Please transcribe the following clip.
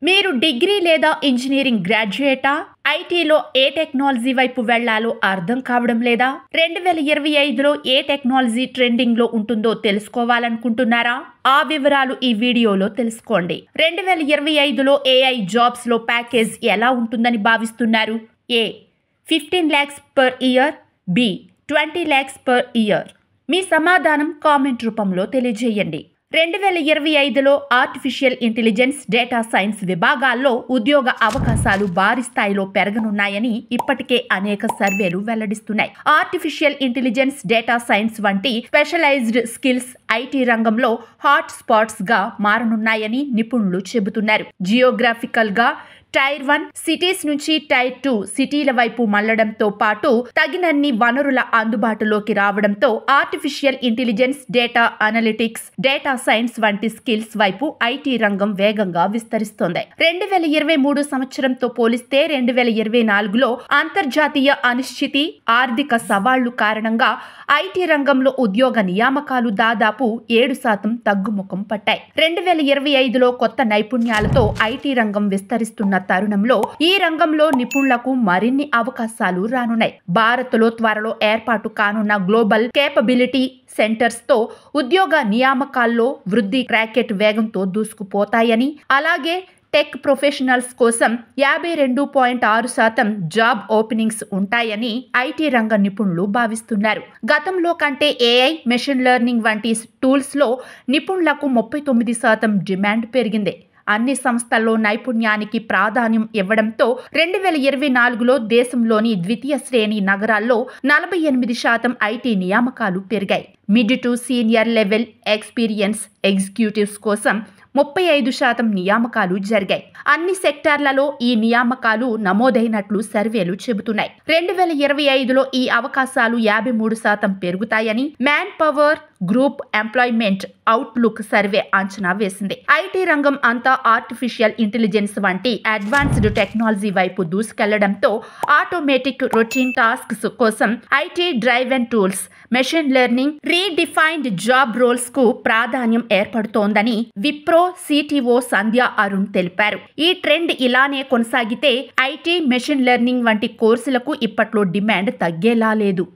మీరు డిగ్రీ లేదా ఇంజనీరింగ్ గ్రాడ్యుయేటా? ఐటీలో ఏ టెక్నాలజీ వైపు వెళ్లాలో అర్థం కావడం లేదా? 2025లో ఏ టెక్నాలజీ ట్రెండింగ్లో ఉంటుందో తెలుసుకోవాలనుకుంటున్నారా? ఆ వివరాలు ఈ వీడియోలో తెలుసుకోండి. 2025లో ఏఐ జాబ్స్లో ప్యాకేజ్ ఎలా ఉంటుందని భావిస్తున్నారు? A 15 lakhs per year, B 20 lakhs per year. మీ సమాధానం కామెంట్ రూపంలో తెలియజేయండి. 2025లో ఆర్టిఫిషియల్ ఇంటెలిజెన్స్, డేటా సైన్స్ విభాగాల్లో ఉద్యోగ అవకాశాలు భారీ స్థాయిలో పెరగనున్నాయని ఇప్పటికే అనేక సర్వేలు వెల్లడిస్తున్నాయి. ఆర్టిఫిషియల్ ఇంటెలిజెన్స్, డేటా సైన్స్ వంటి స్పెషలైజ్డ్ స్కిల్స్ ఐటీ రంగంలో హాట్ స్పాట్స్ గా మారనున్నాయని నిపుణులు చెబుతున్నారు. జియోగ్రాఫికల్ గా టైర్ 1 సిటీస్ నుంచి టైర్ 2 సిటీల వైపు మళ్లడంతో పాటు తగినన్ని వనరుల అందుబాటులోకి రావడంతో artificial intelligence, data analytics, data science వంటి స్కిల్స్ వైపు ఐటీ రంగం వేగంగా విస్తరిస్తోంది. 2023 సంవత్సరంతో పోలిస్తే 2024లో అంతర్జాతీయ అనిశ్చితి, ఆర్థిక సవాళ్లు కారణంగా ఐటీ రంగంలో ఉద్యోగ నియామకాలు దాదాపు 7% తగ్గుముఖం పట్టాయి. 2025లో కొత్త నైపుణ్యాలతో ఐటీ రంగం విస్తరిస్తున్న తరుణంలో ఈ రంగంలో నిపుణులకు మరిన్ని అవకాశాలు రానున్నాయి. భారత్లో త్వరలో ఏర్పాటు కానున్న గ్లోబల్ కేపబిలిటీ సెంటర్స్ తో ఉద్యోగ నియామకాల్లో వృద్ధి రాకెట్ వేగంతో దూసుకుపోతాయని, అలాగే టెక్ ప్రొఫెషనల్స్ కోసం 52.6% జాబ్ ఓపెనింగ్స్ ఉంటాయని ఐటీ రంగ నిపుణులు భావిస్తున్నారు. గతంలో కంటే ఏఐ, మెషిన్ లెర్నింగ్ వంటి టూల్స్లో నిపుణులకు 39% డిమాండ్ పెరిగింది. అన్ని సంస్థల్లో నైపుణ్యానికి ప్రాధాన్యం ఇవ్వడంతో 2024లో దేశంలోని ద్వితీయ శ్రేణి నగరాల్లో 48% ఐటీ నియామకాలు పెరిగాయి. Mid to senior level experience executives కోసం 35% నియామకాలు జరిగాయి. అన్ని సెక్టార్లలో ఈ నియామకాలు నమోదైనట్లు సర్వేలు చెబుతున్నాయి. 2025లో ఈ అవకాశాలు 53% పెరుగుతాయని Manpower Group employment outlook survey అంచనా వేసింది. ఐటీ రంగం అంతా ఆర్టిఫిషియల్ ఇంటెలిజెన్స్ వంటి అడ్వాన్స్డ్ టెక్నాలజీ వైపు దూసుకెళ్లడంతో ఆటోమేటిక్ రొటీన్ టాస్క్స్ కోసం IT driven tools, machine learning, redefined job roles కు ప్రాధాన్యం ఏర్పడుతోందని విప్రో సిటిఓ సంధ్య అరుణ్ తెలిపారు. ఈ ట్రెండ్ ఇలానే కొనసాగితే ఐటీ, మెషిన్ లెర్నింగ్ వంటి కోర్సులకు ఇప్పట్లో డిమాండ్ తగ్గేలా లేదు.